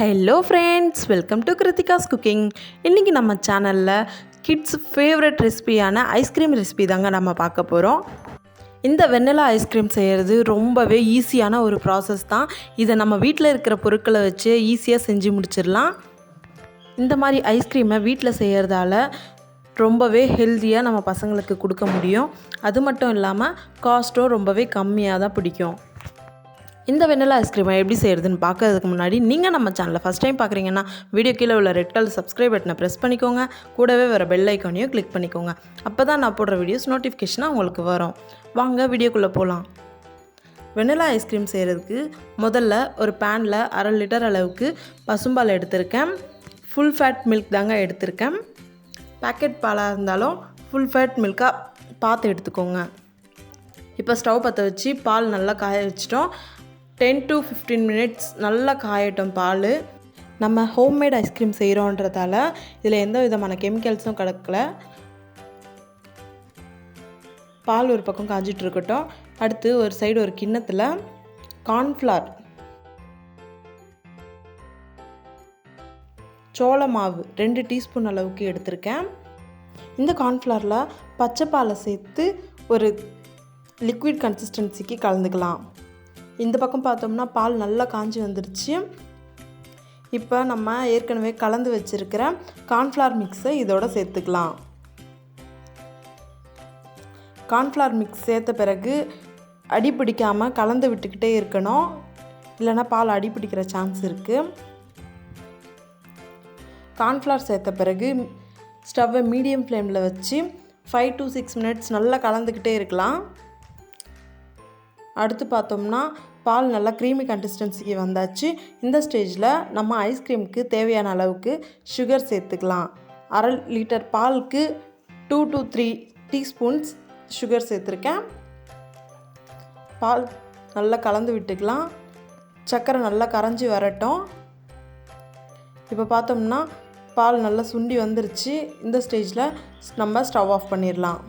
Hello friends, welcome to Kiruthika's cooking. இன்றைக்கி நம்ம சேனலில் கிட்ஸ் ஃபேவரட் ரெசிபியான ஐஸ்கிரீம் ரெசிபி தாங்க நம்ம பார்க்க போகிறோம். இந்த வெண்ணிலா ஐஸ்கிரீம் செய்கிறது ரொம்பவே ஈஸியான ஒரு ப்ராசஸ் தான். இதை நம்ம வீட்டில் இருக்கிற பொருட்களை வச்சு ஈஸியாக செஞ்சு முடிச்சிடலாம். இந்த மாதிரி ஐஸ்கிரீமை வீட்டில் செய்கிறதால ரொம்பவே ஹெல்த்தியாக நம்ம பசங்களுக்கு கொடுக்க முடியும். அது மட்டும் இல்லாமல் காஸ்ட்டும் ரொம்பவே கம்மியாக தான் பிடிக்கும். இந்த வெண்ணிலா ஐஸ்கிரீமை எப்படி செய்கிறதுன்னு பார்க்கறதுக்கு முன்னாடி நீங்கள் நம்ம சேனலை ஃபஸ்ட் டைம் பார்க்குறீங்கன்னா வீடியோ கீழே உள்ள ரெட் கலர் சப்ஸ்கிரைப் பட்டனை ப்ரெஸ் பண்ணிக்கோங்க. கூடவே வர பெல் ஐக்கானையும் கிளிக் பண்ணிக்கோங்க. அப்போ தான் நான் போடுற வீடியோஸ் நோட்டிஃபிகேஷனாக உங்களுக்கு வரும். வாங்க வீடியோக்குள்ளே போகலாம். வெண்ணிலா ஐஸ்கிரீம் செய்கிறதுக்கு முதல்ல ஒரு பேனில் 1/2 லிட்டர் அளவுக்கு பசும்பால் எடுத்திருக்கேன். ஃபுல் ஃபேட் மில்க் தாங்க எடுத்திருக்கேன். பேக்கெட் பாலாக இருந்தாலும் ஃபுல் ஃபேட் மில்காக பார்த்து எடுத்துக்கோங்க. இப்போ ஸ்டவ் பற்ற வச்சு பால் நல்லா காய வச்சிட்டோம். 10 to 15 மினிட்ஸ் நல்லா காயட்டும் பால். நம்ம ஹோம்மேட் ஐஸ்கிரீம் செய்கிறோன்றதால இதில் எந்த விதமான கெமிக்கல்ஸும் கலக்கல. பால் ஒரு பக்கம் காஞ்சிட்டு இருக்கட்டும். அடுத்து ஒரு சைடு ஒரு கிண்ணத்தில் கார்ன்ஃப்ளவர், சோள மாவு 2 டீஸ்பூன் அளவுக்கு எடுத்திருக்கேன். இந்த கார்ன்ஃப்ளவரில் பச்சை பாலை சேர்த்து ஒரு லிக்விட் கன்சிஸ்டன்சிக்கு கலந்துக்கலாம். இந்த பக்கம் பார்த்தோம்னா பால் நல்லா காஞ்சி வந்துருச்சு. இப்போ நம்ம ஏற்கனவே கலந்து வச்சுருக்கிற கார்ன்ஃப்ளவர் மிக்ஸை இதோட சேர்த்துக்கலாம். கார்ன்ஃப்ளவர் மிக்ஸ் சேர்த்த பிறகு அடி பிடிக்காமல் கலந்து விட்டுக்கிட்டே இருக்கணும். இல்லைனா பால் அடி பிடிக்கிற சான்ஸ் இருக்குது. கார்ன்ஃப்ளவர் சேர்த்த பிறகு ஸ்டவ்வை மீடியம் ஃப்ளேமில் வச்சு 5 to 6 மினிட்ஸ் நல்லா கலந்துக்கிட்டே இருக்கலாம். அடுத்து பார்த்தோம்னா பால் நல்லா க்ரீமி கன்சிஸ்டன்சிக்கு வந்தாச்சு. இந்த ஸ்டேஜில் நம்ம ஐஸ்கிரீமுக்கு தேவையான அளவுக்கு சுகர் சேர்த்துக்கலாம். 1/2 லிட்டர் பாலுக்கு 2 to 3 டீஸ்பூன்ஸ் சுகர் சேர்த்துருக்கேன். பால் நல்லா கலந்து விட்டுக்கலாம். சர்க்கரை நல்லா கரைஞ்சி வரட்டும். இப்போ பார்த்தோம்னா பால் நல்லா சுண்டி வந்துருச்சு. இந்த ஸ்டேஜில் நம்ம ஸ்டவ் ஆஃப் பண்ணிடலாம்.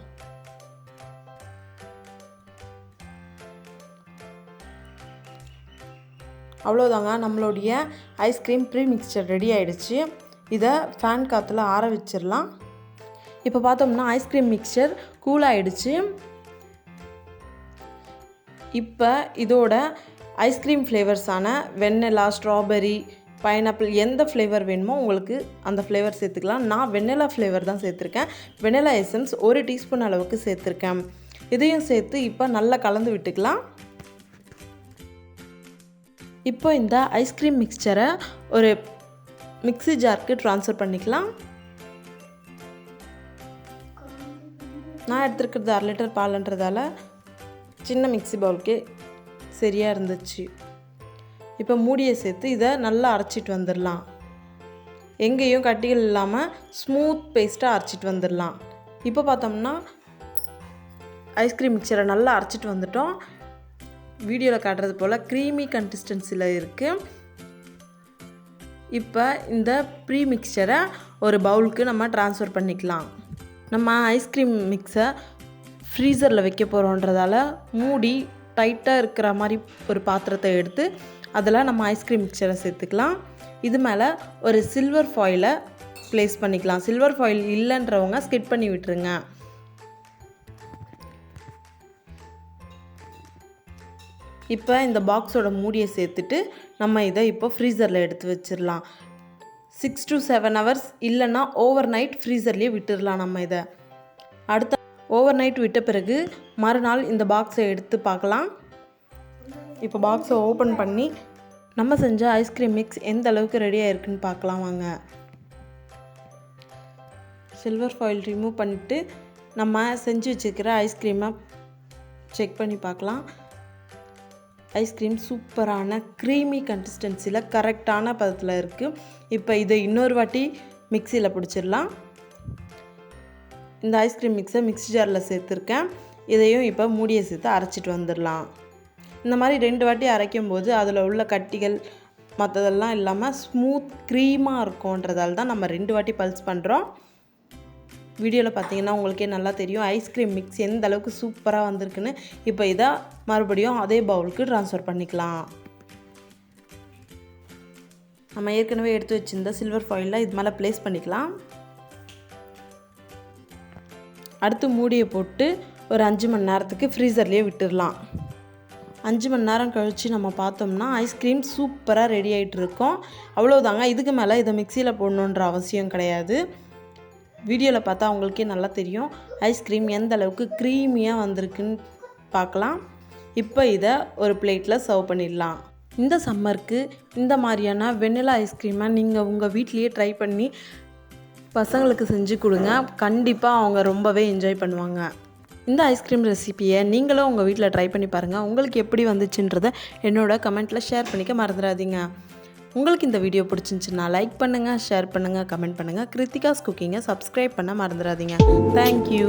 அவ்வளோதாங்க, நம்மளுடைய ஐஸ்கிரீம் ப்ரீ மிக்சர் ரெடி ஆகிடுச்சு. இதை ஃபேன் காற்றுல ஆற வச்சிடலாம். இப்போ பார்த்தோம்னா ஐஸ்கிரீம் மிக்சர் கூல் ஆகிடுச்சு. இப்போ இதோட ஐஸ்கிரீம் ஃப்ளேவர்ஸான வெண்ணிலா, ஸ்ட்ராபெரி, பைனாப்பிள் எந்த ஃப்ளேவர் வேணுமோ உங்களுக்கு அந்த ஃப்ளேவர் சேர்த்துக்கலாம். நான் வெண்ணிலா ஃப்ளேவர் தான் சேர்த்துருக்கேன். வெண்ணிலா எசன்ஸ் 1 டீஸ்பூன் அளவுக்கு சேர்த்துருக்கேன். இதையும் சேர்த்து இப்போ நல்லா கலந்து விட்டுக்கலாம். இப்போ இந்த ஐஸ்கிரீம் மிக்சரை ஒரு மிக்ஸி ஜாருக்கு ட்ரான்ஸ்ஃபர் பண்ணிக்கலாம். நான் எடுத்துருக்கிறது 1/2 லிட்டர் பால்ன்றதால சின்ன மிக்ஸி பவுலுக்கே சரியாக இருந்துச்சு. இப்போ மூடியை சேர்த்து இதை நல்லா அரைச்சிட்டு வந்துடலாம். எங்கேயும் கட்டிகள் இல்லாமல் ஸ்மூத் பேஸ்ட்டாக அரைச்சிட்டு வந்துடலாம். இப்போ பார்த்தோம்னா ஐஸ்கிரீம் மிக்சரை நல்லா அரைச்சிட்டு வந்துட்டோம். வீடியோவில் காட்டுறது போல் க்ரீமி கன்சிஸ்டன்சியில் இருக்குது. இப்போ இந்த ப்ரீ மிக்சரை ஒரு பவுலுக்கு நம்ம ட்ரான்ஸ்ஃபர் பண்ணிக்கலாம். நம்ம ஐஸ்கிரீம் மிக்ஸை ஃப்ரீசரில் வைக்க போகிறோன்றதால மூடி டைட்டாக இருக்கிற மாதிரி ஒரு பாத்திரத்தை எடுத்து அதில் நம்ம ஐஸ்கிரீம் மிக்சரை சேர்த்துக்கலாம். இது மேலே ஒரு சில்வர் ஃபாயிலை ப்ளேஸ் பண்ணிக்கலாம். சில்வர் ஃபாயில் இல்லைன்றவங்க ஸ்கிப் பண்ணி விட்டுருங்க. இப்போ இந்த பாக்ஸோட மூடியை சேர்த்துட்டு நம்ம இதை இப்போ ஃப்ரீசரில் எடுத்து வச்சிடலாம். 6 to 7 ஹவர்ஸ் இல்லைன்னா ஓவர் நைட் ஃப்ரீசர்லேயே விட்டுடலாம். நம்ம இதை அடுத்த ஓவர் நைட் விட்ட பிறகு மறுநாள் இந்த பாக்ஸை எடுத்து பார்க்கலாம். இப்போ பாக்ஸை ஓப்பன் பண்ணி நம்ம செஞ்ச ஐஸ்கிரீம் மிக்ஸ் எந்த அளவுக்கு ரெடியாக இருக்குன்னு பார்க்கலாம் வாங்க. சில்வர் ஃபாயில் ரிமூவ் பண்ணிவிட்டு நம்ம செஞ்சு வச்சுருக்கிற ஐஸ்கிரீமை செக் பண்ணி பார்க்கலாம். ஐஸ்கிரீம் சூப்பரான க்ரீமி கன்சிஸ்டன்சியில் கரெக்டான பதத்தில் இருக்குது. இப்போ இதை இன்னொரு வாட்டி மிக்சியில் பிடிச்சிடலாம். இந்த ஐஸ்கிரீம் மிக்ஸை மிக்ஸி ஜாரில் சேர்த்துருக்கேன். இதையும் இப்போ மூடியை சேர்த்து அரைச்சிட்டு வந்துடலாம். இந்த மாதிரி 2 வாட்டி அரைக்கும் போது அதில் உள்ள கட்டிகள் மற்றதெல்லாம் இல்லாமல் ஸ்மூத் க்ரீமாக இருக்கும்ன்றதால தான் நம்ம 2 வாட்டி பல்ஸ் பண்ணுறோம். வீடியோவில் பார்த்தீங்கன்னா உங்களுக்கே நல்லா தெரியும் ஐஸ்கிரீம் மிக்ஸ் எந்த அளவுக்கு சூப்பராக வந்திருக்குன்னு. இப்போ இதை மறுபடியும் அதே பவுலுக்கு ட்ரான்ஸ்ஃபர் பண்ணிக்கலாம். நம்ம ஏற்கனவே எடுத்து வச்சிருந்த சில்வர் ஃபாயிலில் இது மேலே ப்ளேஸ் பண்ணிக்கலாம். அடுத்து மூடியை போட்டு ஒரு 5 மணி நேரத்துக்கு ஃப்ரீசர்லேயே விட்டுடலாம். 5 மணி நேரம் கழித்து நம்ம பார்த்தோம்னா ஐஸ்கிரீம் சூப்பராக ரெடி ஆகிட்டு இருக்கோம். அவ்வளோதாங்க. இதுக்கு மேலே இதை மிக்சியில் போடணுன்ற அவசியம் கிடையாது. வீடியோவில் பார்த்தா உங்களுக்கே நல்லா தெரியும் ஐஸ்கிரீம் எந்த அளவுக்கு க்ரீமியாக வந்திருக்குன்னு பார்க்கலாம். இப்போ இதை ஒரு பிளேட்டில் சர்வ் பண்ணிடலாம். இந்த சம்மருக்கு இந்த மாதிரியான வெண்ணிலா ஐஸ்கிரீமை நீங்கள் உங்கள் வீட்லேயே ட்ரை பண்ணி பசங்களுக்கு செஞ்சு கொடுங்க. கண்டிப்பாக அவங்க ரொம்பவே என்ஜாய் பண்ணுவாங்க. இந்த ஐஸ்கிரீம் ரெசிபியை நீங்களும் உங்கள் வீட்டில் ட்ரை பண்ணி பாருங்கள். உங்களுக்கு எப்படி வந்துச்சுன்றதை என்னோட கமெண்ட்டில் ஷேர் பண்ணிக்க மறந்துடாதீங்க. உங்களுக்கு இந்த வீடியோ பிடிச்சிருந்துச்சுன்னா லைக் பண்ணுங்கள், ஷேர் பண்ணுங்கள், கமெண்ட் பண்ணுங்கள். கிருத்திகாஸ் குக்கிங்கை சப்ஸ்கிரைப் பண்ண மறந்துடாதீங்க. தேங்க்யூ.